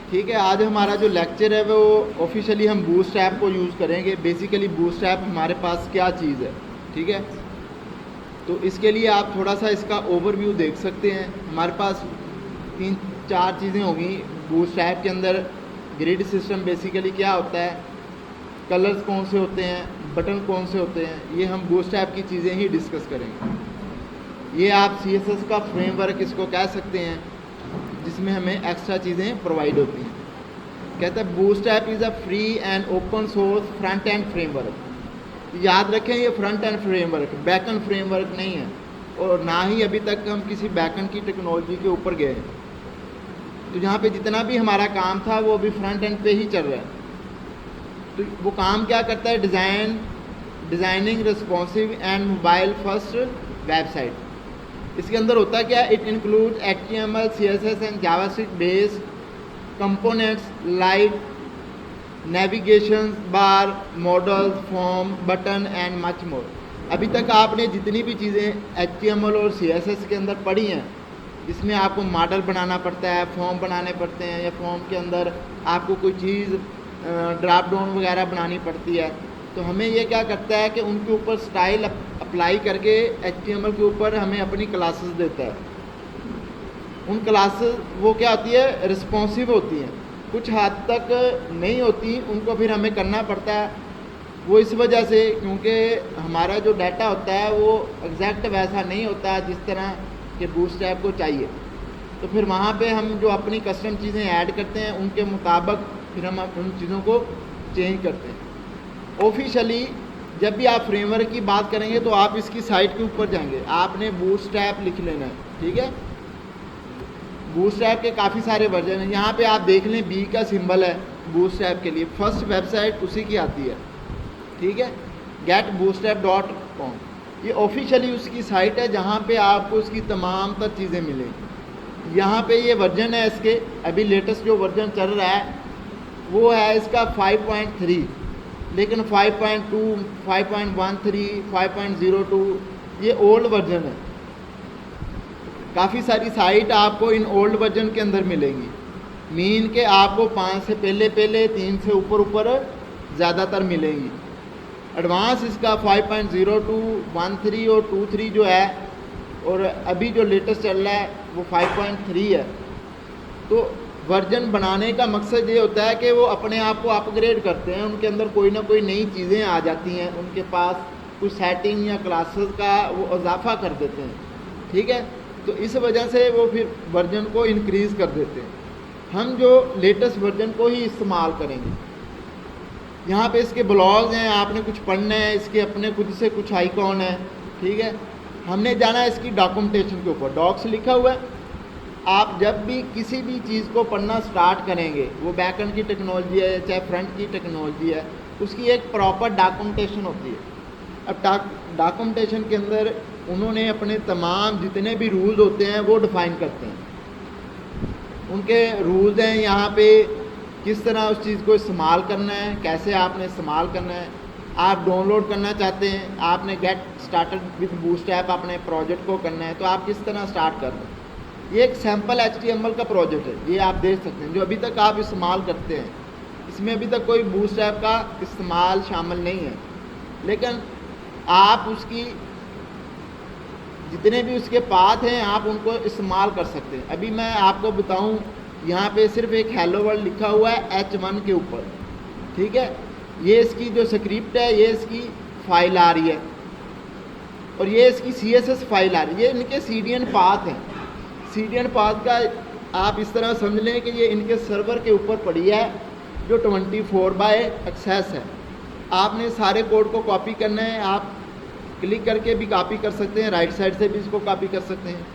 ठीक है, आज हमारा जो लेक्चर है वो ऑफिशियली हम बूटस्ट्रैप को यूज़ करेंगे। बेसिकली बूटस्ट्रैप हमारे पास क्या चीज़ है, ठीक है। तो इसके लिए आप थोड़ा सा इसका ओवरव्यू देख सकते हैं। हमारे पास 3-4 चीज़ें होंगी बूटस्ट्रैप के अंदर। ग्रिड सिस्टम बेसिकली क्या होता है, कलर्स कौन से होते हैं, बटन कौन से होते हैं, ये हम बूटस्ट्रैप की चीज़ें ही डिस्कस करेंगे। ये आप CSS का फ्रेमवर्क इसको कह सकते हैं, जिसमें हमें एक्स्ट्रा चीज़ें प्रोवाइड होती हैं। कहता है bootstrap is a free and open source front end framework. याद रखें, ये front end framework, back and framework नहीं है, और ना ही अभी तक हम किसी बैक एंड की टेक्नोलॉजी के ऊपर गए हैं। तो यहाँ पे जितना भी हमारा काम था वो अभी फ्रंट एंड पे ही चल रहा है। तो वो काम क्या करता है, designing responsive and mobile first website. इसके अंदर होता क्या है, it include HTML, CSS and JavaScript based components like navigation bar, model, form, button and much more. अभी तक आपने जितनी भी चीज़ें HTML और CSS के अंदर पढ़ी हैं, इसमें आपको मॉडल बनाना पड़ता है, फॉर्म बनाने पड़ते हैं, या फॉर्म के अंदर आपको कोई चीज़ ड्रॉप डाउन वगैरह बनानी पड़ती है। तो हमें ये क्या करता है कि उनके ऊपर स्टाइल अप्लाई करके HTML के ऊपर हमें अपनी क्लासेस देता है। उन क्लासेस वो क्या होती है, रिस्पॉन्सिव होती हैं, कुछ हद तक नहीं होती, उनको फिर हमें करना पड़ता है। वो इस वजह से क्योंकि हमारा जो डाटा होता है वो एग्जैक्ट वैसा नहीं होता जिस तरह के बूटस्ट्रैप को चाहिए। तो फिर वहाँ पे हम जो अपनी कस्टम चीज़ें ऐड करते हैं उनके मुताबिक फिर हम उन चीज़ों को चेंज करते हैं। ऑफिशियली जब भी आप फ्रेमवर्क की बात करेंगे तो आप इसकी साइट के ऊपर जाएंगे, आपने बूटस्ट्रैप लिख लेना है, ठीक है। बूटस्ट्रैप के काफ़ी सारे वर्जन हैं। यहाँ पे आप देख लें B का सिंबल है बूटस्ट्रैप के लिए, फर्स्ट वेबसाइट उसी की आती है, ठीक है, getbootstrap.com। ये ऑफिशियली उसकी साइट है जहाँ पे आपको उसकी तमाम तर चीज़ें मिलेंगी। यहाँ पे ये वर्जन है इसके, अभी लेटेस्ट जो वर्जन चल रहा है वो है इसका 5.3, लेकिन 5.2, 5.13, 5.02 ये ओल्ड वर्जन है। काफ़ी सारी साइट आपको इन ओल्ड वर्जन के अंदर मिलेंगी। मीन के आपको 5 से पहले 3 से ऊपर ज़्यादातर मिलेंगी। एडवांस इसका 5.02, 13 और 23 जो है, और अभी जो लेटेस्ट चल रहा है वो 5.3 है। तो वर्जन बनाने का मकसद ये होता है कि वो अपने आप को अपग्रेड करते हैं, उनके अंदर कोई ना कोई नई चीज़ें आ जाती हैं, उनके पास कुछ सेटिंग या क्लासेस का वो इजाफा कर देते हैं, ठीक है। तो इस वजह से वो फिर वर्जन को इंक्रीज़ कर देते हैं। हम जो लेटेस्ट वर्जन को ही इस्तेमाल करेंगे। यहाँ पे इसके ब्लॉग्स हैं, आपने कुछ पढ़ना है, इसके अपने खुद से कुछ आइकॉन है, ठीक है। हमने जाना है इसकी डॉक्यूमेंटेशन के ऊपर, डॉक्स लिखा हुआ है। आप जब भी किसी भी चीज़ को पढ़ना स्टार्ट करेंगे, वो बैकएंड की टेक्नोलॉजी है चाहे फ्रंट की टेक्नोलॉजी है, उसकी एक प्रॉपर डॉक्यूमेंटेशन होती है। अब डॉक्यूमेंटेशन के अंदर उन्होंने अपने तमाम जितने भी रूल्स होते हैं वो डिफ़ाइन करते हैं। उनके रूल्स हैं यहाँ पे किस तरह उस चीज़ को इस्तेमाल करना है, कैसे आपने इस्तेमाल करना है। आप डाउनलोड करना चाहते हैं, आपने गेट स्टार्टेड विद बूटस्ट्रैप अपने प्रोजेक्ट को करना है, तो आप किस तरह स्टार्ट कर रहे हैं। ये एक सैम्पल HTML का प्रोजेक्ट है, ये आप देख सकते हैं, जो अभी तक आप इस्तेमाल करते हैं। इसमें अभी तक कोई बूटस्ट्रैप का इस्तेमाल शामिल नहीं है, लेकिन आप उसकी जितने भी उसके पाथ हैं आप उनको इस्तेमाल कर सकते हैं। अभी मैं आपको बताऊं, यहाँ पे सिर्फ एक हेलो वर्ल्ड लिखा हुआ है H1 के ऊपर, ठीक है। ये इसकी जो स्क्रिप्ट है, ये इसकी फाइल आ रही है, और ये इसकी CSS फाइल आ रही है। ये इनके CDN पाथ हैं। CDN पाथ का आप इस तरह समझ लें कि ये इनके सर्वर के ऊपर पड़ी है, जो 24/एक्सेस है। आपने सारे कोड को कॉपी करना है, आप क्लिक करके भी कॉपी कर सकते हैं, राइट साइड से भी इसको कॉपी कर सकते हैं।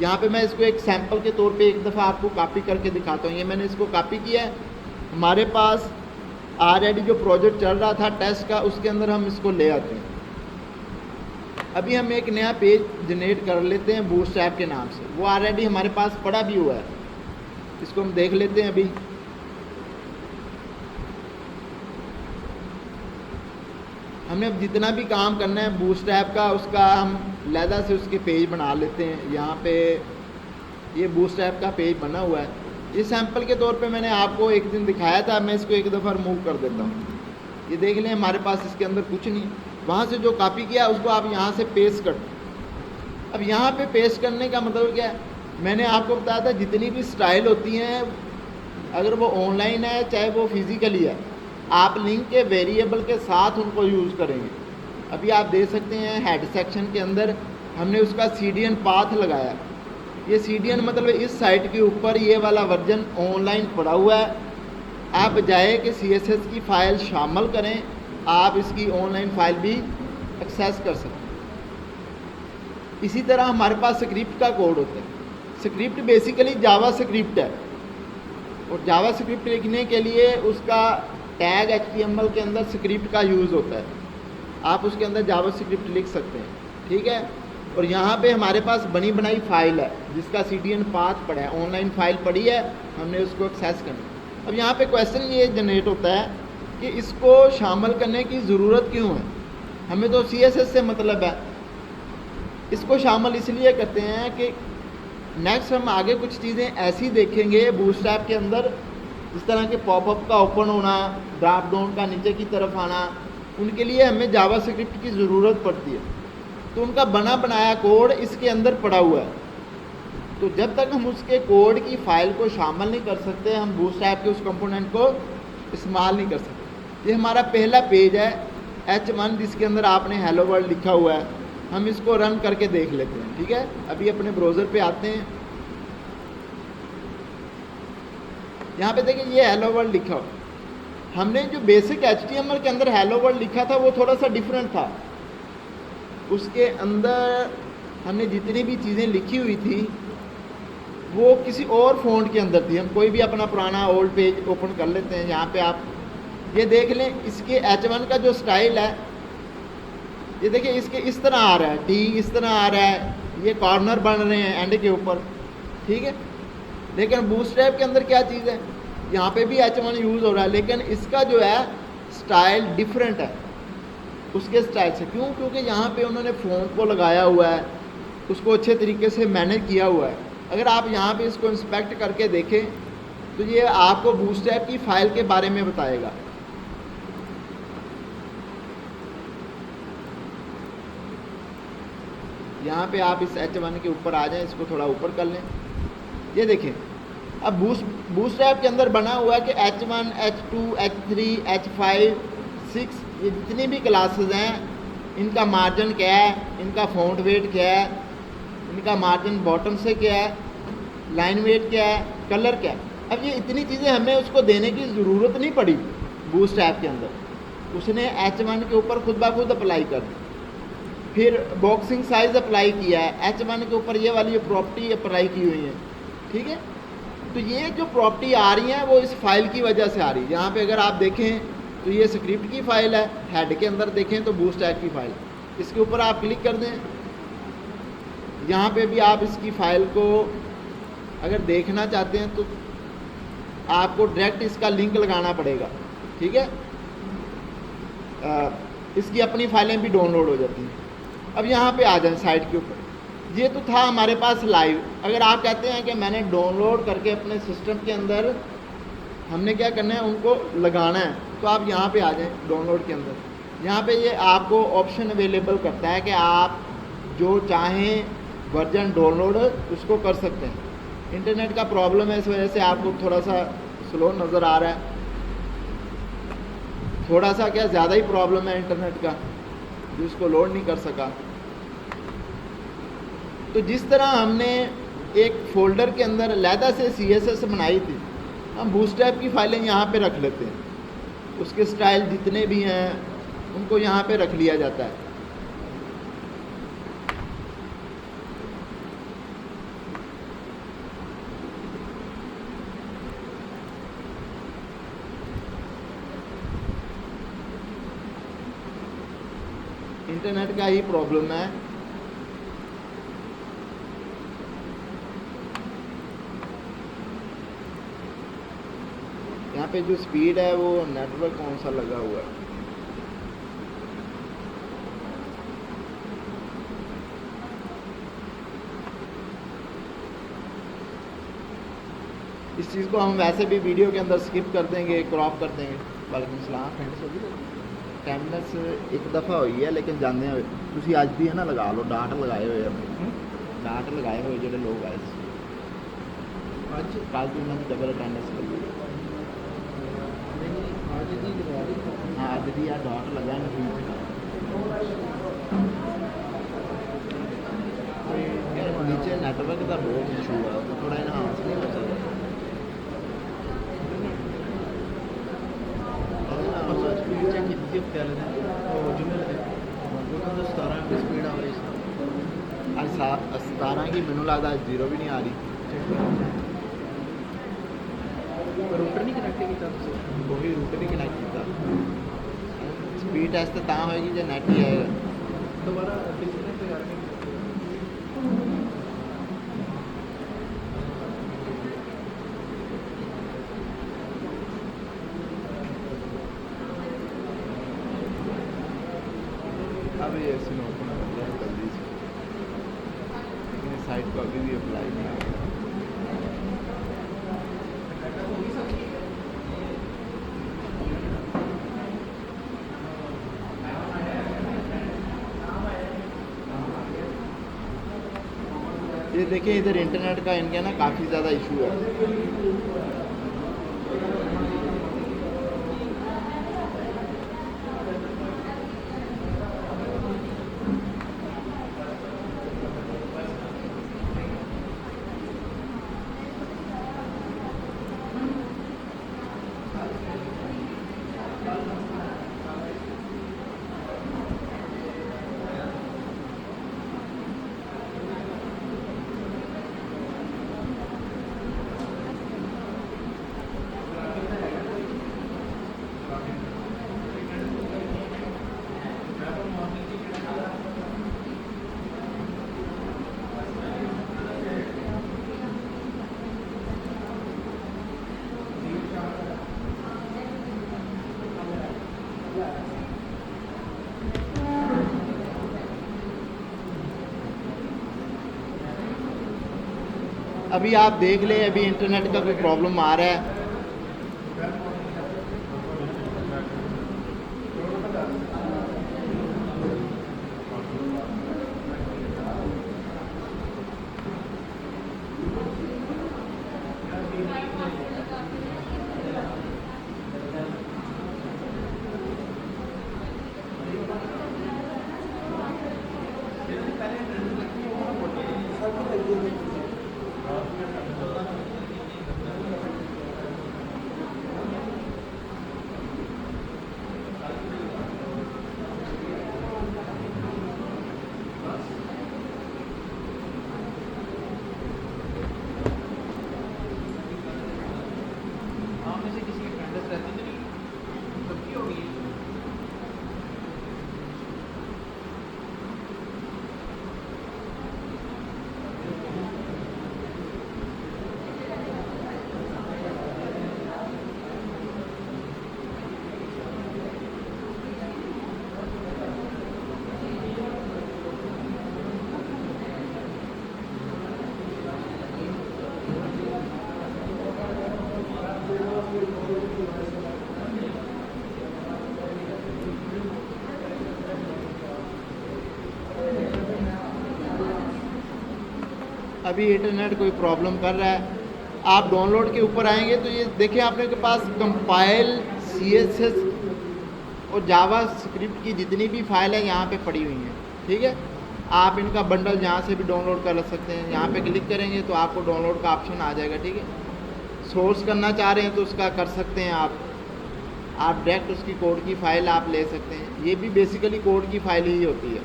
यहाँ पे मैं इसको एक सैंपल के तौर पे एक दफ़ा आपको कॉपी करके दिखाता हूँ। ये मैंने इसको कॉपी किया है। हमारे पास ऑलरेडी जो प्रोजेक्ट चल रहा था टेस्ट का, उसके अंदर हम इसको ले आते हैं। अभी हम एक नया पेज जनरेट कर लेते हैं बूटस्ट्रैप के नाम से, वो ऑलरेडी हमारे पास पड़ा भी हुआ है। इसको हम देख लेते हैं। अभी हमने अब जितना भी काम करना है बूटस्ट्रैप का, उसका हम लहदा से उसके पेज बना लेते हैं। यहाँ पे ये बूटस्ट्रैप का पेज बना हुआ है। ये सैंपल के तौर पे मैंने आपको एक दिन दिखाया था, मैं इसको एक दफ़ा रिमूव कर देता हूँ। ये देख लें, हमारे पास इसके अंदर कुछ नहीं। वहाँ से जो कॉपी किया उसको आप यहाँ से पेस्ट कर। अब यहाँ पे पेस्ट करने का मतलब क्या है, मैंने आपको बताया था जितनी भी स्टाइल होती हैं, अगर वो ऑनलाइन है चाहे वो फिज़िकली है, आप लिंक के वेरिएबल के साथ उनको यूज़ करेंगे। अभी आप देख सकते हैं हेड सेक्शन के अंदर हमने उसका CDN पाथ लगाया। ये CDN मतलब इस साइट के ऊपर ये वाला वर्जन ऑनलाइन पड़ा हुआ है। आप बजाय कि CSS की फ़ाइल शामिल करें, आप इसकी ऑनलाइन फ़ाइल भी एक्सेस कर सकते हैं। इसी तरह हमारे पास स्क्रिप्ट का कोड होता है। स्क्रिप्ट बेसिकली जावा स्क्रिप्ट है, और जावा स्क्रिप्ट लिखने के लिए उसका टैग HTML के अंदर स्क्रिप्ट का यूज़ होता है। आप उसके अंदर जावा स्क्रिप्ट लिख सकते हैं, ठीक है। और यहाँ पे हमारे पास बनी बनाई फ़ाइल है जिसका CDN पाथ पड़ा है, ऑनलाइन फ़ाइल पड़ी है, हमने उसको एक्सेस करना। अब यहाँ पे क्वेश्चन ये जनरेट होता है कि इसको शामिल करने की ज़रूरत क्यों है, हमें तो CSS से मतलब है। इसको शामिल इसलिए करते हैं कि नेक्स्ट हम आगे कुछ चीज़ें ऐसी देखेंगे बूटस्ट्रैप के अंदर, इस तरह के पॉपअप का ओपन होना, ड्रॉप डाउन का नीचे की तरफ आना, उनके लिए हमें जावा स्क्रिप्ट की ज़रूरत पड़ती है। तो उनका बना बनाया कोड इसके अंदर पड़ा हुआ है। तो जब तक हम उसके कोड की फ़ाइल को शामिल नहीं कर सकते, हम बूटस्ट्रैप के उस कंपोनेंट को इस्तेमाल नहीं कर सकते। ये हमारा पहला पेज है H1 जिसके अंदर आपने हेलो वर्ल्ड लिखा हुआ है। हम इसको रन करके देख लेते हैं, ठीक है। अभी अपने ब्राउज़र पे आते हैं, यहाँ पे देखिए ये हेलो वर्ल्ड लिखा हुआ। हमने जो बेसिक HTML के अंदर हेलो वर्ल्ड लिखा था वो थोड़ा सा डिफरेंट था। उसके अंदर हमने जितनी भी चीज़ें लिखी हुई थी वो किसी और फ़ॉन्ट के अंदर थी। हम कोई भी अपना पुराना ओल्ड पेज ओपन कर लेते हैं, यहाँ पे आप ये देख लें, इसके H1 का जो स्टाइल है, ये देखिए इसके इस तरह आ रहा है, टी इस तरह आ रहा है, ये कॉर्नर बन रहे हैं एंड के ऊपर, ठीक है। लेकिन बूटस्ट्रैप के अंदर क्या चीज़ है, यहाँ पे भी H1 यूज़ हो रहा है, लेकिन इसका जो है स्टाइल डिफरेंट है उसके स्टाइल से। क्यों? क्योंकि यहाँ पे उन्होंने फ़ॉन्ट को लगाया हुआ है, उसको अच्छे तरीके से मैनेज किया हुआ है। अगर आप यहाँ पे इसको इंस्पेक्ट करके देखें तो ये आपको बूटस्ट्रैप की फ़ाइल के बारे में बताएगा। यहाँ पे आप इस H1 के ऊपर आ जाएं, इसको थोड़ा ऊपर कर लें। ये देखें, अब बूटस्ट्रैप के अंदर बना हुआ है कि H1, H2, H3, H5, 6 ये जितनी भी क्लासेस हैं, इनका मार्जिन क्या है, इनका फ़ॉन्ट वेट क्या है, इनका मार्जिन बॉटम से क्या है, लाइन वेट क्या है, कलर क्या है। अब ये इतनी चीज़ें हमें उसको देने की ज़रूरत नहीं पड़ी बूटस्ट्रैप के अंदर, उसने H1 के ऊपर खुद ब खुद अप्लाई कर दी। फिर बॉक्सिंग साइज़ अप्लाई किया है, H1 के ऊपर ये वाली प्रॉपर्टी अप्लाई की हुई है, ठीक है। तो ये जो प्रॉपर्टी आ रही है वो इस फाइल की वजह से आ रही है। यहाँ पे अगर आप देखें तो ये स्क्रिप्ट की फ़ाइल है, हेड के अंदर देखें तो बूटस्ट्रैप की फ़ाइल, इसके ऊपर आप क्लिक कर दें, यहाँ पे भी आप इसकी फ़ाइल को अगर देखना चाहते हैं तो आपको डायरेक्ट इसका लिंक लगाना पड़ेगा, ठीक है। इसकी अपनी फ़ाइलें भी डाउनलोड हो जाती हैं। अब यहाँ पे आ जाएं साइट के ऊपर, ये तो था हमारे पास लाइव। अगर आप कहते हैं कि मैंने डाउनलोड करके अपने सिस्टम के अंदर हमने क्या करना है, उनको लगाना है, तो आप यहाँ पे आ जाएं डाउनलोड के अंदर। यहाँ पे ये आपको ऑप्शन अवेलेबल करता है कि आप जो चाहें वर्जन डाउनलोड उसको कर सकते हैं। इंटरनेट का प्रॉब्लम है, इस वजह से आपको थोड़ा सा स्लो नज़र आ रहा है, थोड़ा सा क्या ज़्यादा ही प्रॉब्लम है इंटरनेट का, जो इसको लोड नहीं कर सका। तो जिस तरह हमने एक फ़ोल्डर के अंदर अलहदा से CSS बनाई थी, हम बूटस्ट्रैप की फ़ाइलें यहाँ पे रख लेते हैं, उसके स्टाइल जितने भी हैं उनको यहाँ पे रख लिया जाता है। इंटरनेट का ही प्रॉब्लम है। यहाँ पे जो स्पीड है वो नेटवर्क कौन सा लगा हुआ है। इस चीज़ को हम वैसे भी वीडियो के अंदर स्किप कर देंगे, क्रॉप कर देंगे। वालेकुम सलाम। कैमनेस एक दफ़ा हुई है लेकिन जाने हुए तुसी आज भी है ना लगा लो, डांट लगाए हुए अपने डांट लगाए हुए जो लोग आए आज कल भी उन्होंने डबल अटेंडेंस कर ली। हाँ आज भी यार डांट लगा नीचे नेटवर्क का बहुत इशू है तो थोड़ा इन्हांस नहीं हो सकता। आज 17 की मैनू लगता है 0 भी नहीं आ रही। रूटर नहीं कनेक्ट किया वही रूटर नहीं कनेक्ट किया। स्पीड टेस्ट तो होएगी जो नेट ही आएगा दोबारा डिस्कनेक्ट कर देंगे। अब ये ऐसे ओपन कर दिया जल्दी से लेकिन इस साइट को अभी भी अप्लाई नहीं किया। ये देखिए इधर इंटरनेट का इनके ना काफ़ी ज़्यादा इशू है। अभी आप देख लें अभी इंटरनेट का कोई प्रॉब्लम आ रहा है। अभी इंटरनेट कोई प्रॉब्लम कर रहा है। आप डाउनलोड के ऊपर आएंगे तो ये देखिए आपने के पास कंपाइल CSS और जावा स्क्रिप्ट की जितनी भी फाइल है यहाँ पे पड़ी हुई हैं। ठीक है, आप इनका बंडल जहाँ से भी डाउनलोड कर सकते हैं। यहाँ पे क्लिक करेंगे तो आपको डाउनलोड का ऑप्शन आ जाएगा। ठीक है, सोर्स करना चाह रहे हैं तो उसका कर सकते हैं आप डायरेक्ट उसकी कोड की फ़ाइल आप ले सकते हैं। ये भी बेसिकली कोड की फ़ाइल ही होती है।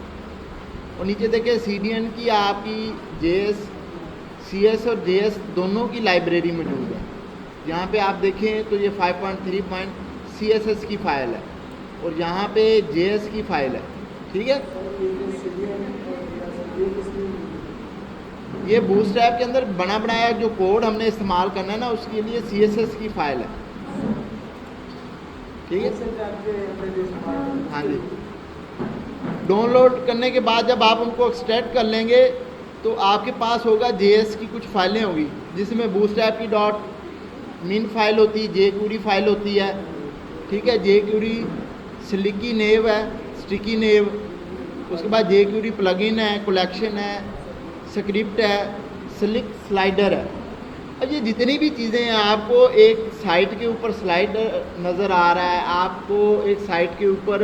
और नीचे देखिए CDN की आपकी JS CS और JS दोनों की लाइब्रेरी मौजूद है। यहाँ पे आप देखें तो ये 5.3 CSS की फ़ाइल है और यहाँ पे JS की फ़ाइल है। ठीक है, ये बूटस्ट्रैप के अंदर बना बनाया जो कोड हमने इस्तेमाल करना है ना उसके लिए CSS की फ़ाइल है। ठीक है, हाँ जी। डाउनलोड करने के बाद जब आप उनको एक्सट्रैक्ट कर लेंगे तो आपके पास होगा JS की कुछ फाइलें होगी जिसमें बूटस्ट्रैप की मिन फाइल होती है, जे क्यूरी फाइल होती है, ठीक है। जे क्यूरी स्लिकी नेव है, स्टिकी नेव, उसके बाद जे क्यूरी प्लगइन है, कलेक्शन है, स्क्रिप्ट है, स्लिक स्लाइडर है। अब ये जितनी भी चीज़ें हैं, आपको एक साइट के ऊपर स्लाइडर नज़र आ रहा है, आपको एक साइट के ऊपर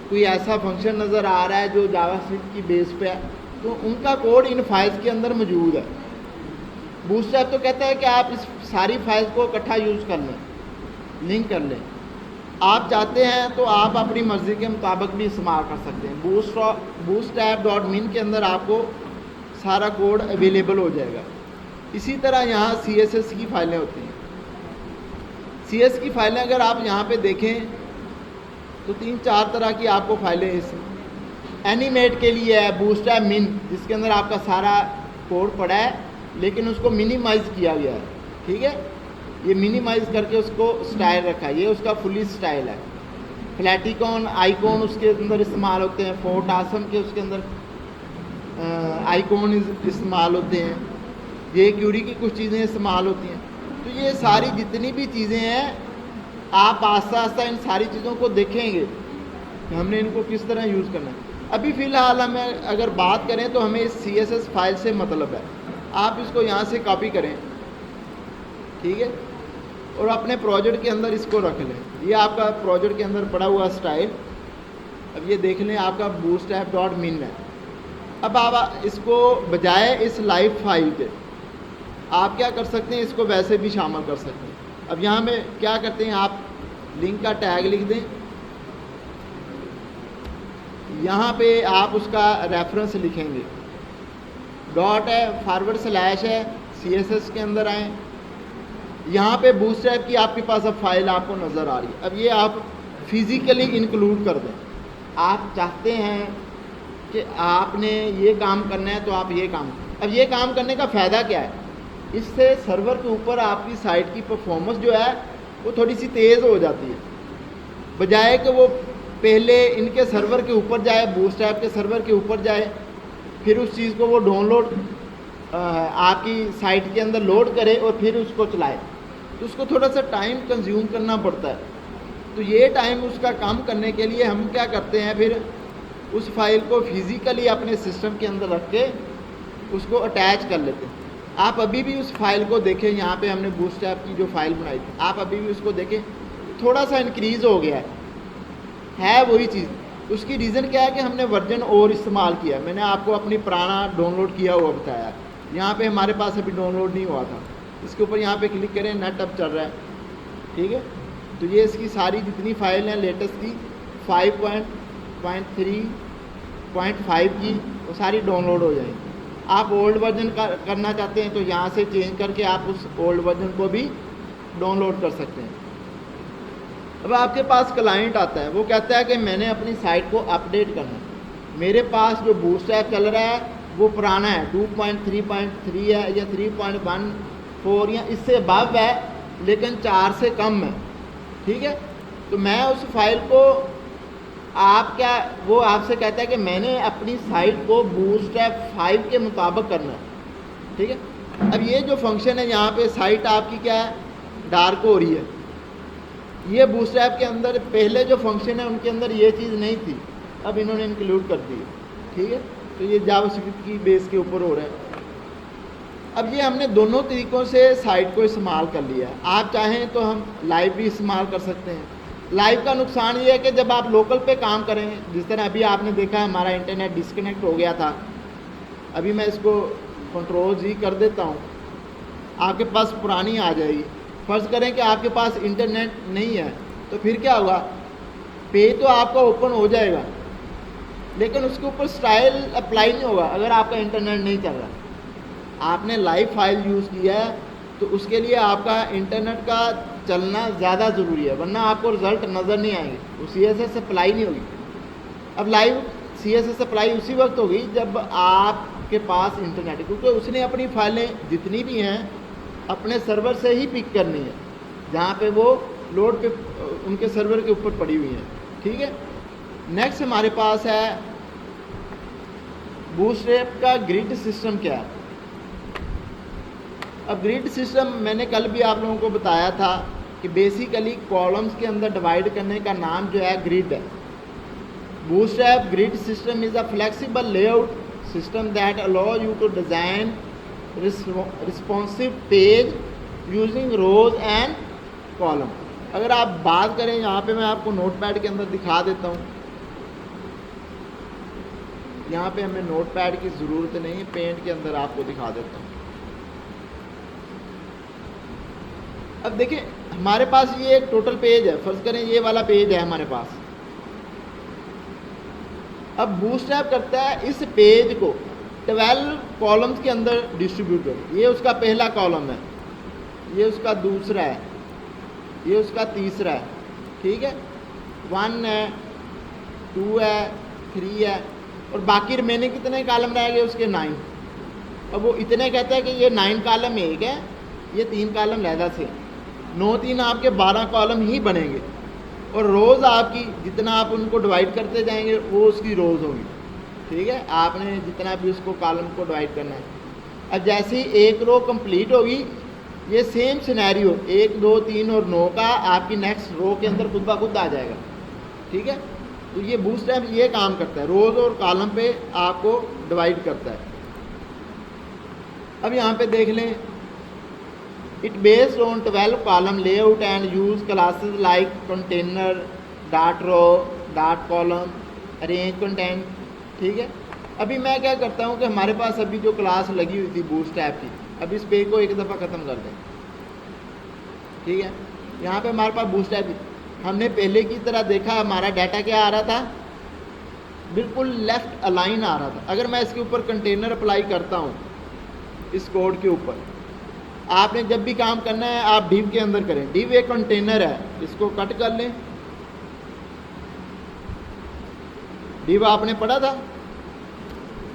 कोई ऐसा फंक्शन नज़र आ रहा है जो जावास्क्रिप्ट की बेस पे है, तो उनका कोड इन फाइल्स के अंदर मौजूद है। बूटस्ट्रैप तो कहता है कि आप इस सारी फाइल्स को इकट्ठा यूज़ कर लें, लिंक कर लें। आप चाहते हैं तो आप अपनी मर्ज़ी के मुताबिक भी इस्तेमाल कर सकते हैं। bootstrap.min के अंदर आपको सारा कोड अवेलेबल हो जाएगा। इसी तरह यहाँ CSS की फाइलें होती हैं। CS की फाइलें अगर आप यहाँ पे देखें तो 3-4 तरह की आपको फाइलें इस एनिमेट के लिए है बूटस्ट्रैप मिन, जिसके अंदर आपका सारा कोड पड़ा है, लेकिन उसको मिनिमाइज़ किया गया है, ठीक है। ये मिनिमाइज़ करके उसको स्टाइल रखा है, ये उसका फुली स्टाइल है। फ्लैटिकॉन आइकॉन उसके अंदर इस्तेमाल होते हैं, फोर्ट आसम के उसके अंदर आइकॉन इस्तेमाल होते हैं, ये क्यूरी की कुछ चीज़ें इस्तेमाल होती हैं। तो ये सारी जितनी भी चीज़ें हैं, आप आस्ता आस्ता इन सारी चीज़ों को देखेंगे कि हमने इनको किस तरह यूज़ करना है। अभी फ़िलहाल हमें अगर बात करें तो हमें इस CSS फाइल से मतलब है। आप इसको यहाँ से कॉपी करें, ठीक है, और अपने प्रोजेक्ट के अंदर इसको रख लें। ये आपका प्रोजेक्ट के अंदर पड़ा हुआ स्टाइल, अब ये देख लें आपका bootstrap.min है। अब आप इसको बजाय इस लाइव फाइल के आप क्या कर सकते हैं, इसको वैसे भी शामिल कर सकते हैं। अब यहाँ में क्या करते हैं, आप लिंक का टैग लिख दें, यहाँ पे आप उसका रेफरेंस लिखेंगे, डॉट है, फॉरवर्ड स्लैश है, CSS के अंदर आएँ, यहाँ पे बूटस्ट्रैप की आपके पास अब फाइल आपको नज़र आ रही है। अब ये आप फिज़िकली इंक्लूड कर दें। आप चाहते हैं कि आपने ये काम करना है तो आप ये काम, अब ये काम करने का फ़ायदा क्या है, इससे सर्वर के ऊपर आपकी साइट की परफॉर्मेंस जो है वो थोड़ी सी तेज़ हो जाती है। बजाय कि वो पहले इनके सर्वर के ऊपर जाए, बूटस्ट्रैप के सर्वर के ऊपर जाए, फिर उस चीज़ को वो डाउनलोड आपकी साइट के अंदर लोड करे और फिर उसको चलाए, तो उसको थोड़ा सा टाइम कंज्यूम करना पड़ता है। तो ये टाइम उसका कम करने के लिए हम क्या करते हैं, फिर उस फाइल को फिज़िकली अपने सिस्टम के अंदर रख के उसको अटैच कर लेते हैं। आप अभी भी उस फाइल को देखें, यहाँ पे हमने बूटस्ट्रैप की जो फाइल बनाई थी, आप अभी भी उसको देखें, थोड़ा सा इंक्रीज़ हो गया है वही चीज़। उसकी रीज़न क्या है कि हमने वर्जन और इस्तेमाल किया। मैंने आपको अपनी पुराना डाउनलोड किया हुआ बताया, यहाँ पे हमारे पास अभी डाउनलोड नहीं हुआ था। इसके ऊपर यहाँ पे क्लिक करें, नेट अब चल रहा है, ठीक है। तो ये इसकी सारी जितनी फाइल हैं लेटेस्ट की 5.3.5 की, वो सारी डाउनलोड हो जाएंगी। आप ओल्ड वर्जन करना चाहते हैं तो यहाँ से चेंज करके आप उस ओल्ड वर्जन को भी डाउनलोड कर सकते हैं। अब आपके पास क्लाइंट आता है, वो कहता है कि मैंने अपनी साइट को अपडेट करना है, मेरे पास जो बूटस्ट्रैप चल रहा है वो पुराना है, 2.3.3 है या 3.14 या इससे अबव है, लेकिन 4 से कम है, ठीक है। तो मैं उस फाइल को वो आपसे कहता है कि मैंने अपनी साइट को बूटस्ट्रैप 5 के मुताबिक करना है, ठीक है। अब ये जो फंक्शन है यहाँ पे, साइट आपकी क्या है, डार्क हो रही है, ये बूटस्ट्रैप के अंदर पहले जो फंक्शन है उनके अंदर ये चीज़ नहीं थी, अब इन्होंने इंक्लूड कर दी है, ठीक है। तो ये जावास्क्रिप्ट की बेस के ऊपर हो रहा है। अब ये हमने दोनों तरीक़ों से साइट को इस्तेमाल कर लिया है। आप चाहें तो हम लाइव भी इस्तेमाल कर सकते हैं। लाइव का नुकसान ये है कि जब आप लोकल पे काम करेंगे, जिस तरह अभी आपने देखा हमारा इंटरनेट डिस्कनेक्ट हो गया था, अभी मैं इसको Ctrl+G कर देता हूँ, आपके पास पुरानी आ जाएगी। फ़र्ज़ करें कि आपके पास इंटरनेट नहीं है, तो फिर क्या होगा, पेज तो आपका ओपन हो जाएगा लेकिन उसके ऊपर स्टाइल अप्लाई नहीं होगा अगर आपका इंटरनेट नहीं चल रहा। आपने लाइव फाइल यूज़ किया है तो उसके लिए आपका इंटरनेट का चलना ज़्यादा ज़रूरी है, वरना आपको रिज़ल्ट नज़र नहीं आएंगे, वो CSS अप्लाई नहीं होगी। अब लाइव CSS अप्लाई उसी वक्त होगी जब आपके पास इंटरनेट है, क्योंकि उसने अपनी फाइलें जितनी भी हैं अपने सर्वर से ही पिक करनी है, जहाँ पे वो लोड पे उनके सर्वर के ऊपर पड़ी हुई हैं, ठीक है। नेक्स्ट हमारे पास है बूटस्ट्रैप का ग्रिड सिस्टम क्या है। अब ग्रिड सिस्टम मैंने कल भी आप लोगों को बताया था कि बेसिकली कॉलम्स के अंदर डिवाइड करने का नाम जो है ग्रिड है। Bootstrap grid system is a flexible layout system that allow you to design responsive page using rows and column. अगर आप बात करें, यहाँ पे मैं आपको नोटपैड के अंदर दिखा देता हूँ। यहाँ पे हमें नोटपैड की ज़रूरत नहीं है, पेंट के अंदर आपको दिखा देता हूँ। अब देखिए हमारे पास ये एक टोटल पेज है, फर्ज करें ये वाला पेज है हमारे पास। अब बूटस्ट्रैप करता है इस पेज को 12 कॉलम्स के अंदर डिस्ट्रीब्यूट। ये उसका पहला कॉलम है, ये उसका दूसरा है, ये उसका तीसरा है, ठीक है। 1 है, 2 है, 3 है, और बाकी रिमेनिंग कितने कॉलम रह गए उसके 9। अब वो इतने कहता है कि ये 9 कॉलम एक है, ये 3 कॉलम लहदा से 9 3 आपके 12 कॉलम ही बनेंगे। और रोज़ आपकी जितना आप उनको डिवाइड करते जाएंगे वो उसकी रोज़ होगी, ठीक है। आपने जितना भी उसको कॉलम को डिवाइड करना है। अब जैसे ही एक रो कंप्लीट होगी, ये सेम सिनेरियो 1 2 3 और 9 का आपकी नेक्स्ट रो के अंदर खुद ब खुद आ जाएगा, ठीक है। तो ये बूटस्ट्रैप ये काम करता है, रोज़ और कॉलम पे आपको डिवाइड करता है। अब यहाँ पे देख लें, it based on 12 column layout and use classes like container, dot row, dot column, arrange content, ठीक है। अभी मैं क्या करता हूँ कि हमारे पास अभी जो क्लास लगी हुई थी बूटस्ट्रैप की, अब इस पेज को एक दफ़ा ख़त्म कर दें, ठीक है। यहाँ पे हमारे पास बूटस्ट्रैप, हमने पहले की तरह देखा हमारा डाटा क्या आ रहा था, बिल्कुल लेफ़्ट अलाइन आ रहा था। अगर मैं इसके ऊपर कंटेनर अप्लाई करता हूँ इस कोड के ऊपर, आपने जब भी काम करना है आप डिव के अंदर करें। डिव एक कंटेनर है, इसको कट कर लें। डिव आपने पढ़ा था,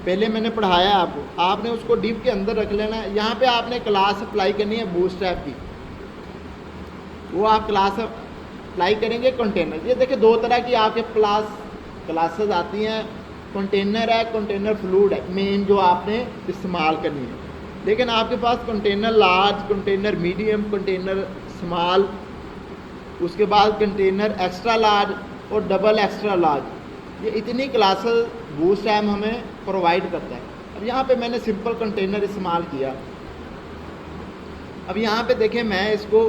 पहले मैंने पढ़ाया आपको, आपने उसको डिव के अंदर रख लेना है। यहाँ पे आपने क्लास अप्लाई करनी है बूटस्ट्रैप की, वो आप क्लास अप्लाई करेंगे कंटेनर। ये देखिए 2 तरह की आपके क्लासेस आती हैं, कंटेनर है, कंटेनर फ्लूइड है मेन जो आपने इस्तेमाल करनी है। लेकिन आपके पास container large, container medium, container small, उसके बाद कंटेनर एक्स्ट्रा लार्ज और डबल एक्स्ट्रा लार्ज, ये इतनी क्लासेस बूटस्ट्रैप हमें प्रोवाइड करता है। अब यहाँ पे मैंने सिंपल कंटेनर इस्तेमाल किया। अब यहाँ पे देखें, मैं इसको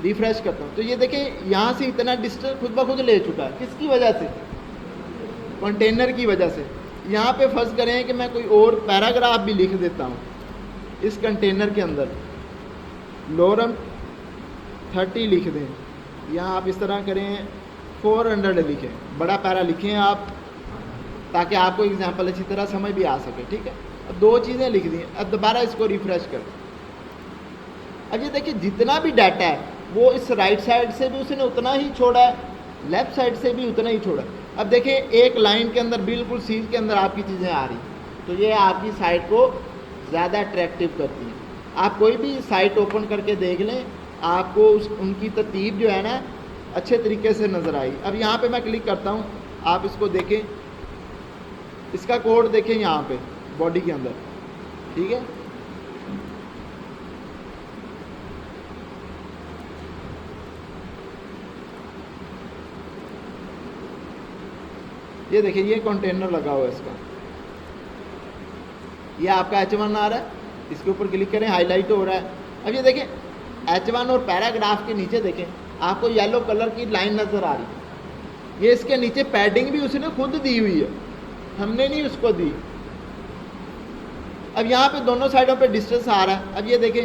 रिफ्रेश करता हूँ तो ये देखें यहाँ से इतना डिस्टेंस खुद ब खुद ले चुका है। किसकी वजह से? कंटेनर की वजह से। यहाँ पे फर्ज करें कि मैं कोई और पैराग्राफ भी लिख देता हूँ इस कंटेनर के अंदर, लॉरम 30 लिख दें, यहाँ आप इस तरह करें 400 लिखें, बड़ा पैरा लिखें आप, ताकि आपको एग्जांपल अच्छी तरह समझ भी आ सके, ठीक है। अब 2 चीज़ें लिख दी, अब दोबारा इसको रिफ्रेश कर। अब ये देखिए जितना भी डाटा है वो इस राइट साइड से भी उसने उतना ही छोड़ा है, लेफ़्ट साइड से भी उतना ही छोड़ा है। अब देखिए एक लाइन के अंदर बिल्कुल सीध के अंदर आपकी चीज़ें आ रही, तो ये आपकी साइट को ज़्यादा अट्रैक्टिव करती हैं। आप कोई भी साइट ओपन करके देख लें, आपको उनकी तरतीब जो है ना अच्छे तरीके से नज़र आई। अब यहाँ पे मैं क्लिक करता हूँ, आप इसको देखें, इसका कोड देखें यहाँ पे बॉडी के अंदर, ठीक है। ये देखिए ये कंटेनर लगा हुआ है इसका, ये आपका H1 आ रहा है, इसके ऊपर क्लिक करें, हाईलाइट हो रहा है। अब ये देखें H1 और पैराग्राफ के नीचे देखें आपको येलो कलर की लाइन नज़र आ रही है। ये इसके नीचे पैडिंग भी उसने खुद दी हुई है, हमने नहीं उसको दी। अब यहाँ पे दोनों साइडों पे डिस्टेंस आ रहा है। अब ये देखें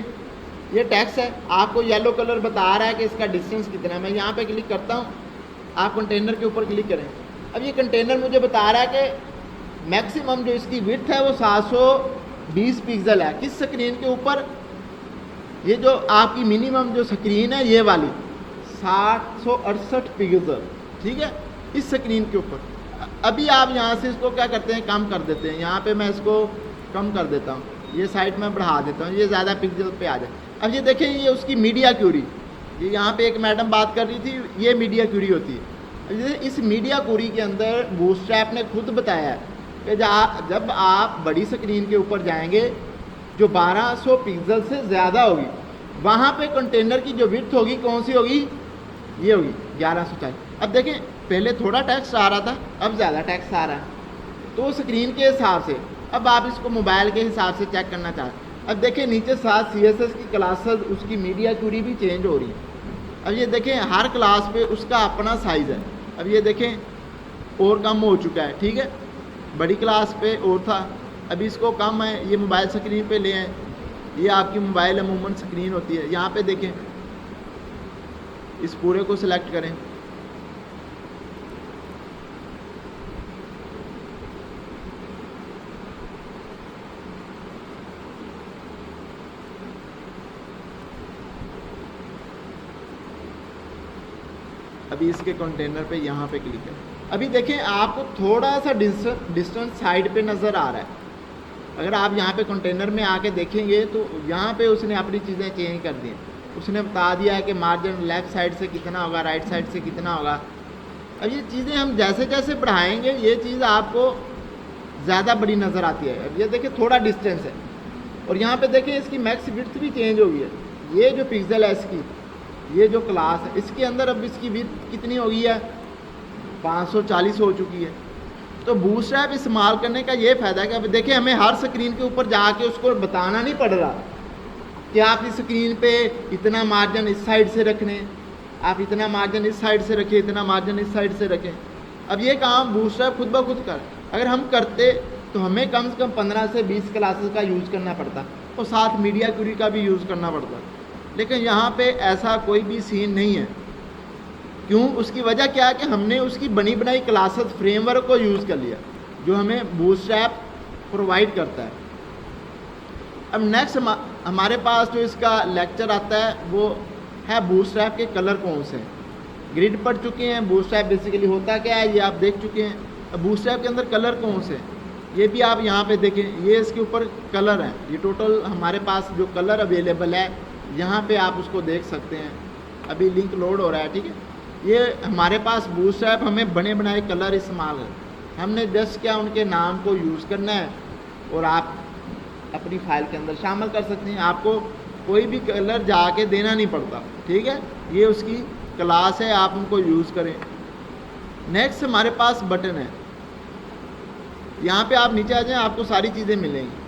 ये टेक्स्ट है, आपको येलो कलर बता रहा है कि इसका डिस्टेंस कितना है। मैं यहाँ पे क्लिक करता हूँ, आप कंटेनर के ऊपर क्लिक करें। अब ये कंटेनर मुझे बता रहा है कि मैक्सिमम जो इसकी विड्थ है वो 720 पिक्सल है। किस स्क्रीन के ऊपर? ये जो आपकी मिनिमम जो स्क्रीन है ये वाली 768 पिक्सल, ठीक है, इस स्क्रीन के ऊपर। अभी आप यहाँ से इसको क्या करते हैं, कम कर देते हैं। यहाँ पे मैं इसको कम कर देता हूँ, ये साइड में बढ़ा देता हूँ, ये ज़्यादा पिक्सल पे आ जाए। अब ये देखें ये उसकी मीडिया क्यूरी, ये यहाँ पे एक मैडम बात कर रही थी, ये मीडिया क्यूरी होती है। इस मीडिया क्यूरी के अंदर बूटस्ट्रैप ने खुद बताया है कि जब आप बड़ी स्क्रीन के ऊपर जाएंगे जो 1200 पिक्सल से ज़्यादा होगी, वहाँ पे कंटेनर की जो विड्थ होगी कौन सी होगी, ये होगी 1140। अब देखें पहले थोड़ा टेक्स्ट आ रहा था, अब ज़्यादा टेक्स्ट आ रहा है, तो स्क्रीन के हिसाब से अब आप इसको मोबाइल के हिसाब से चेक करना चाहते हैं। अब देखें नीचे साथ CSS की क्लासेस, उसकी मीडिया क्यूरी भी चेंज हो रही है। अब ये देखें हर क्लास पे उसका अपना साइज़ है। अब ये देखें और कम हो चुका है, ठीक है, बड़ी क्लास पे और था, अभी इसको कम है, ये मोबाइल स्क्रीन पे ले आए, ये आपकी मोबाइल अमूमन स्क्रीन होती है। यहाँ पे देखें, इस पूरे को सिलेक्ट करें, अभी इसके कंटेनर पे यहाँ पे क्लिक करें। अभी देखें आपको थोड़ा सा डिस्टेंस साइड पे नज़र आ रहा है। अगर आप यहाँ पे कंटेनर में आके देखेंगे तो यहाँ पे उसने अपनी चीज़ें चेंज कर दी हैं। उसने बता दिया है कि मार्जिन लेफ़्ट साइड से कितना होगा, राइट साइड से कितना होगा। अब ये चीज़ें हम जैसे जैसे बढ़ाएंगे ये चीज़ आपको ज़्यादा बड़ी नज़र आती है। अब ये देखिए थोड़ा डिस्टेंस है, और यहाँ पे देखिए इसकी मैक्स विड्थ भी चेंज हो गई है। ये जो पिक्सल है इसकी, ये जो क्लास है इसके अंदर अब इसकी विड्थ कितनी हो गई है, 540 हो चुकी है। तो बूटस्ट्रैप इस्तेमाल करने का ये फ़ायदा है कि अब देखिए हमें हर स्क्रीन के ऊपर जाके उसको बताना नहीं पड़ रहा कि आप इस स्क्रीन पे इतना मार्जिन इस साइड से रखने, आप इतना मार्जिन इस साइड से रखें, इतना मार्जिन इस साइड से रखें। अब ये काम बूटस्ट्रैप खुद ब खुद कर, अगर हम करते तो हमें कम से कम 15 से 20 क्लासेस का यूज़ करना पड़ता और साथ मीडिया क्यूरी का भी यूज़ करना पड़ता। लेकिन यहाँ पे ऐसा कोई भी सीन नहीं है। क्यों? उसकी वजह क्या है कि हमने उसकी बनी बनाई क्लासेस फ्रेमवर्क को यूज़ कर लिया जो हमें बूटस्ट्रैप प्रोवाइड करता है। अब नेक्स्ट हमारे पास जो इसका लेक्चर आता है वो है बूटस्ट्रैप के कलर कौन से हैं। ग्रिड पढ़ चुके हैं, बूटस्ट्रैप बेसिकली होता क्या है ये आप देख चुके हैं। अब बूटस्ट्रैप के अंदर कलर कौन से हैं ये भी आप यहाँ पे देखें, ये इसके ऊपर कलर हैं। ये टोटल हमारे पास जो कलर अवेलेबल है यहाँ पे आप उसको देख सकते हैं। अभी लिंक लोड हो रहा है, ठीक है। ये हमारे पास बूटस्ट्रैप हमें बने बनाए कलर इस्तेमाल है, हमने जस्ट क्या उनके नाम को यूज़ करना है और आप अपनी फाइल के अंदर शामिल कर सकते हैं। आपको कोई भी कलर जाके देना नहीं पड़ता, ठीक है। ये उसकी क्लास है, आप उनको यूज़ करें। नेक्स्ट हमारे पास बटन है, यहाँ पे आप नीचे आ जाएं, आपको सारी चीज़ें मिलेंगी।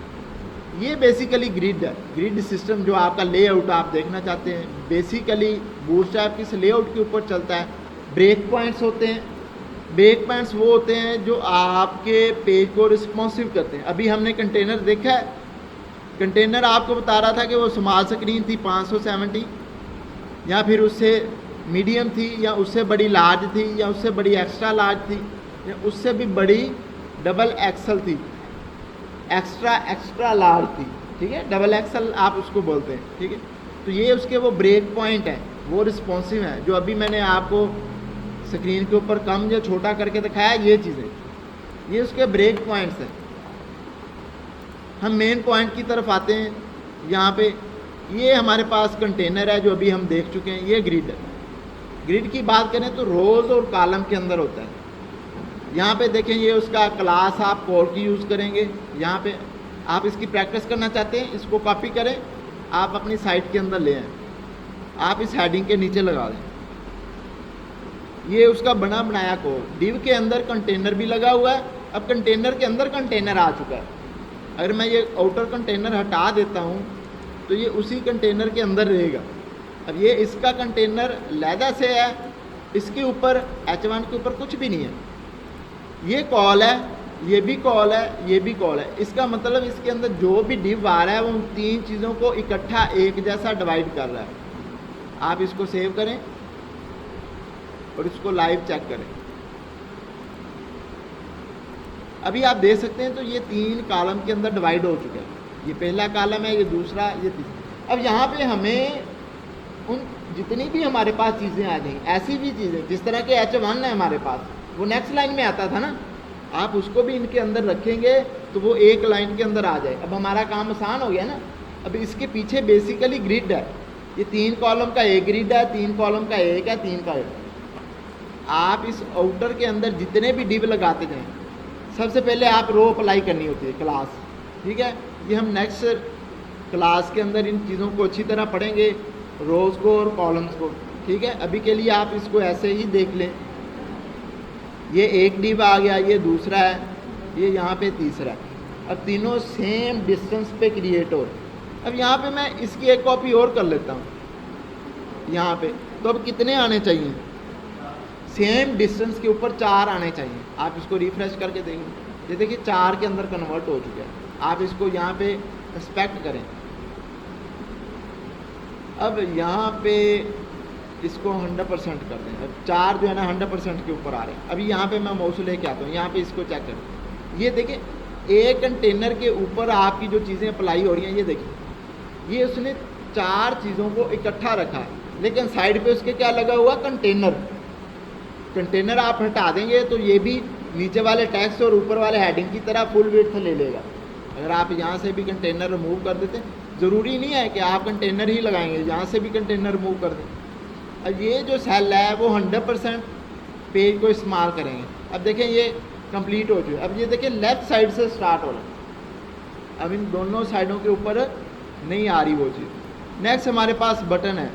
ये बेसिकली ग्रिड है, ग्रिड सिस्टम जो आपका लेआउट आप देखना चाहते हैं। बेसिकली बूटस्ट्रैप किस लेआउट के ऊपर चलता है। ब्रेक पॉइंट्स होते हैं, ब्रेक पॉइंट्स वो होते हैं जो आपके पेज को रिस्पॉन्सिव करते हैं। अभी हमने कंटेनर देखा है, कंटेनर आपको बता रहा था कि वो स्मॉल स्क्रीन थी 570, या फिर उससे मीडियम थी, या उससे बड़ी लार्ज थी, या उससे बड़ी एक्स्ट्रा लार्ज थी, या उससे भी बड़ी डबल एक्सल थी, एक्स्ट्रा लार्ज थी, ठीक है। डबल एक्सल आप उसको बोलते हैं, ठीक है। तो ये उसके वो ब्रेक पॉइंट है, वो रिस्पॉन्सिव है जो अभी मैंने आपको स्क्रीन के ऊपर कम या छोटा करके दिखाया। ये चीज़ें, ये उसके ब्रेक पॉइंट्स हैं। हम मेन पॉइंट की तरफ आते हैं। यहाँ पे ये हमारे पास कंटेनर है जो अभी हम देख चुके हैं। ये ग्रिड है। ग्रिड की बात करें तो रोज़ और कॉलम के अंदर होता है। यहाँ पे देखें, ये उसका क्लास आप कोर की यूज़ करेंगे। यहाँ पे आप इसकी प्रैक्टिस करना चाहते हैं, इसको कॉपी करें, आप अपनी साइट के अंदर ले आएँ, आप इस हेडिंग के नीचे लगा दें। ये उसका बना बनाया कोड, डिव के अंदर कंटेनर भी लगा हुआ है। अब कंटेनर के अंदर कंटेनर आ चुका है। अगर मैं ये आउटर कंटेनर हटा देता हूँ तो ये उसी कंटेनर के अंदर रहेगा। अब ये इसका कंटेनर लैदा से है, इसके ऊपर H1 के ऊपर कुछ भी नहीं है। ये कॉल है, ये भी कॉल है, ये भी कॉल है। इसका मतलब इसके अंदर जो भी डिव आ रहा है वो उन तीन चीज़ों को इकट्ठा एक जैसा डिवाइड कर रहा है। आप इसको सेव करें और इसको लाइव चेक करें। अभी आप देख सकते हैं तो ये तीन कॉलम के अंदर डिवाइड हो चुका है। ये पहला कॉलम है, ये दूसरा, ये तीसरा। अब यहाँ पे हमें उन जितनी भी हमारे पास चीज़ें आ जाएंगी, ऐसी भी चीज़ें जिस तरह के H1 है हमारे पास, वो नेक्स्ट लाइन में आता था ना, आप उसको भी इनके अंदर रखेंगे तो वो एक लाइन के अंदर आ जाए। अब हमारा काम आसान हो गया ना। अब इसके पीछे बेसिकली ग्रिड है। ये तीन कॉलम का एक ग्रिड है, तीन कॉलम का एक है, तीन का एक। आप इस आउटर के अंदर जितने भी डिव लगाते जाएं, सबसे पहले आप रो अप्लाई करनी होती है क्लास, ठीक है। ये हम नेक्स्ट क्लास के अंदर इन चीज़ों को अच्छी तरह पढ़ेंगे, रोज़ को और कॉलम्स को। ठीक है, अभी के लिए आप इसको ऐसे ही देख लें। ये एक डिव आ गया, ये दूसरा है, ये यहाँ पे तीसरा है। अब तीनों सेम डिस्टेंस पे क्रिएट हो रहे। अब यहाँ पे मैं इसकी एक कॉपी और कर लेता हूँ यहाँ पे, तो अब कितने आने चाहिए? सेम डिस्टेंस के ऊपर 4 आने चाहिए। आप इसको रिफ्रेश करके देखें, ये देखिए 4 के अंदर कन्वर्ट हो चुका है। आप इसको यहाँ पे इंस्पेक्ट करें। अब यहाँ पे इसको 100% कर दें। अब 4 जो है ना 100% के ऊपर आ रहे हैं। अभी यहाँ पे मैं माउस लेके आता हूँ, यहाँ पे इसको चेक करें। ये देखिए एक कंटेनर के ऊपर आपकी जो चीज़ें अप्लाई हो रही हैं, ये देखिए ये उसने 4 चीज़ों को इकट्ठा रखा है, लेकिन साइड पे उसके क्या लगा हुआ? कंटेनर। कंटेनर आप हटा देंगे तो ये भी नीचे वाले टेक्स्ट और ऊपर वाले हेडिंग की तरह फुल विड्थ ले लेगा। अगर आप यहाँ से भी कंटेनर रिमूव कर देते, ज़रूरी नहीं है कि आप कंटेनर ही लगाएंगे, यहाँ से भी कंटेनर रिमूव कर दें। अब ये जो सेल है वो 100% पेज को इस्तेमाल करेंगे। अब देखें ये कंप्लीट हो चुका है। अब ये देखें लेफ़्ट साइड से स्टार्ट हो रहा है। अब इन दोनों साइडों के ऊपर नहीं आ रही वो चीज़। नेक्स्ट हमारे पास बटन है।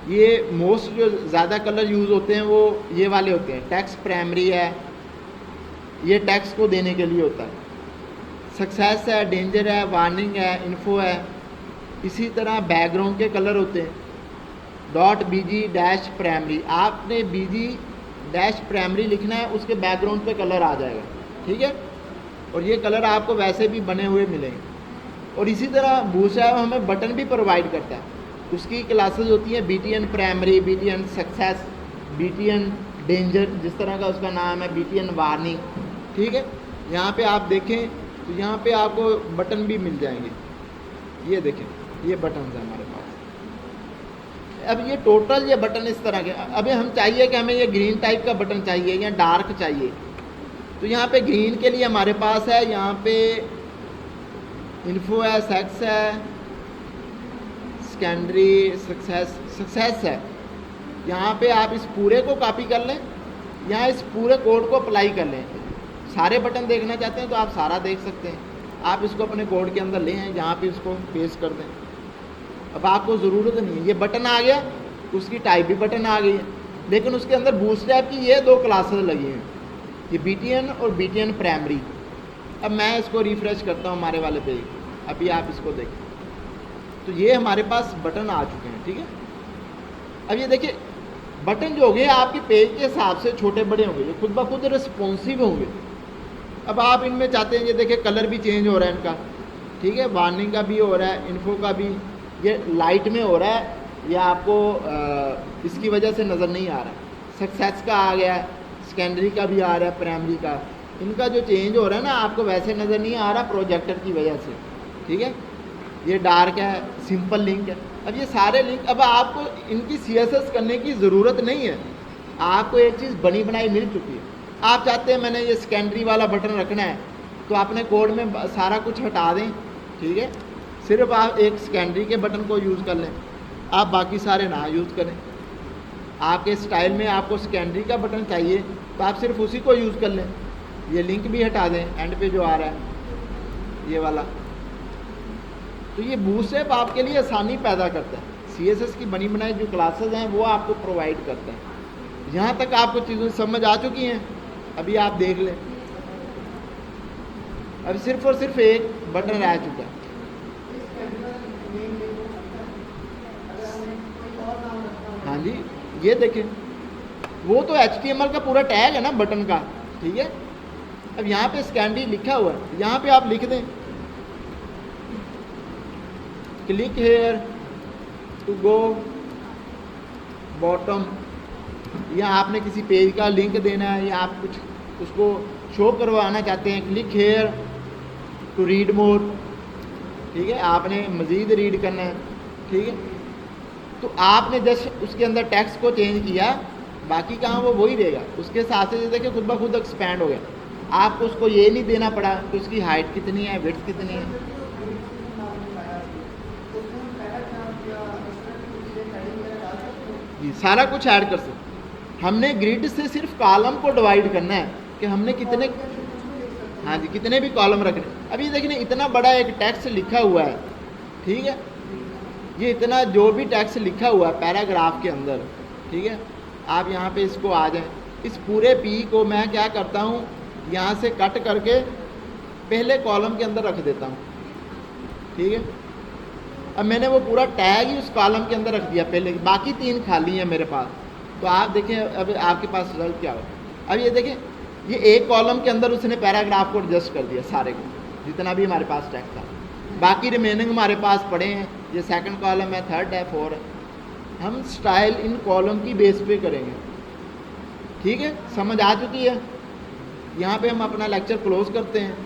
ये मोस्ट जो ज़्यादा कलर यूज़ होते हैं वो ये वाले होते हैं। टेक्स्ट प्राइमरी है, ये टेक्स्ट को देने के लिए होता है। सक्सेस है, डेंजर है, वार्निंग है, इन्फो है। इसी तरह बैकग्राउंड के कलर होते हैं। डॉट बीजी डैश प्राइमरी, आपने बीजी डैश प्राइमरी लिखना है, उसके बैकग्राउंड पे कलर आ जाएगा। ठीक है, और ये कलर आपको वैसे भी बने हुए मिलेंगे। और इसी तरह बूटस्ट्रैप हमें बटन भी प्रोवाइड करता है। उसकी क्लासेस होती हैं BTN primary, BTN success, BTN danger, जिस तरह का उसका नाम है, BTN वार्निंग। ठीक है, यहाँ पे आप देखें तो यहाँ पे आपको बटन भी मिल जाएंगे। ये देखें ये बटन है हमारे पास। अब ये टोटल ये बटन इस तरह के। अभी हम चाहिए कि हमें ये ग्रीन टाइप का बटन चाहिए या डार्क चाहिए, तो यहाँ पे ग्रीन के लिए हमारे पास है, यहाँ पे इन्फो है, सेक्स है, सेकेंडरी, सक्सेस है। यहाँ पे आप इस पूरे को कॉपी कर लें, यहाँ इस पूरे कोड को अप्लाई कर लें। सारे बटन देखना चाहते हैं तो आप सारा देख सकते हैं। आप इसको अपने कोड के अंदर ले आएँ, यहाँ पे इसको पेस्ट कर दें। अब आपको ज़रूरत नहीं है, ये बटन आ गया, उसकी टाइप भी बटन आ गई है, लेकिन उसके अंदर बूटस्ट्रैप की ये 2 क्लासेस लगी हैं, ये BTN और BTN प्राइमरी। अब मैं इसको रिफ़्रेश करता हूँ हमारे वाले पेज, अभी आप इसको देखें तो ये हमारे पास बटन आ चुके हैं। ठीक है, अब ये देखिए बटन जो होंगे आपके पेज के हिसाब से छोटे बड़े होंगे, ये खुद ब खुद रिस्पॉन्सिव होंगे। अब आप इनमें चाहते हैं, ये देखिए कलर भी चेंज हो रहा है इनका। ठीक है, वार्निंग का भी हो रहा है, इन्फो का भी, ये लाइट में हो रहा है, ये आपको इसकी वजह से नज़र नहीं आ रहा। सक्सेस का आ गया है, सेकेंडरी का भी आ रहा है, प्राइमरी का। इनका जो चेंज हो रहा है ना आपको वैसे नज़र नहीं आ रहा प्रोजेक्टर की वजह से। ठीक है, ये डार्क है, सिंपल लिंक है। अब ये सारे लिंक, अब आपको इनकी CSS करने की ज़रूरत नहीं है, आपको एक चीज़ बनी बनाई मिल चुकी है। आप चाहते हैं मैंने ये सेकेंडरी वाला बटन रखना है, तो अपने कोड में सारा कुछ हटा दें। ठीक है, सिर्फ आप एक सेकेंडरी के बटन को यूज़ कर लें, आप बाकी सारे ना यूज़ करें। आपके स्टाइल में आपको सेकेंडरी का बटन चाहिए तो आप सिर्फ उसी को यूज़ कर लें। ये लिंक भी हटा दें एंड पे जो आ रहा है ये वाला। तो ये बूटस्ट्रैप आपके लिए आसानी पैदा करता है। CSS की बनी बनाई जो क्लासेस हैं वो आपको प्रोवाइड करता है। यहाँ तक आपको चीज़ें समझ आ चुकी हैं, अभी आप देख लें। अब सिर्फ और सिर्फ एक बटन रह चुका है। हाँ जी, ये देखें वो तो HTML का पूरा टैग है ना बटन का। ठीक है, अब यहाँ पे सेकेंडरी लिखा हुआ है, यहाँ पे आप लिख दें click here to go bottom, या आपने किसी पेज का लिंक देना है या आप कुछ उसको शो करवाना चाहते हैं, click here to read more. ठीक है, आपने मज़ीद रीड करना है। ठीक है, तो आपने जस्ट उसके अंदर टेक्स्ट को चेंज किया, बाकी कहाँ वो वही रहेगा। उसके साथ से देखिए खुद ब खुद एक्सपैंड हो गया। आपको उसको ये नहीं देना पड़ा कि उसकी हाइट कितनी है, विड्थ कितनी है। जी, सारा कुछ ऐड कर सकते। हमने ग्रिड से सिर्फ कॉलम को डिवाइड करना है कि हमने कितने, हाँ जी, कितने भी कॉलम रखने। अभी देखिए इतना बड़ा एक टेक्स्ट लिखा हुआ है, ठीक है, ये इतना जो भी टेक्स्ट लिखा हुआ है पैराग्राफ के अंदर, ठीक है, आप यहाँ पे इसको आ जाएं। इस पूरे पी को मैं क्या करता हूँ, यहाँ से कट करके पहले कॉलम के अंदर रख देता हूँ, ठीक है। अब मैंने वो पूरा टैग ही उस कॉलम के अंदर रख दिया पहले, बाकी 3 खाली हैं मेरे पास। तो आप देखें अब आपके पास रिजल्ट क्या हो। अब ये देखें, ये एक कॉलम के अंदर उसने पैराग्राफ को एडजस्ट कर दिया सारे को, जितना भी हमारे पास टेक्स्ट था। बाकी रिमेनिंग हमारे पास पड़े हैं, ये सेकंड कॉलम है, थर्ड है, फोर्थ है। हम स्टाइल इन कॉलम की बेस पे करेंगे, ठीक है। समझ आ चुकी है। यहाँ पे हम अपना लेक्चर क्लोज करते हैं।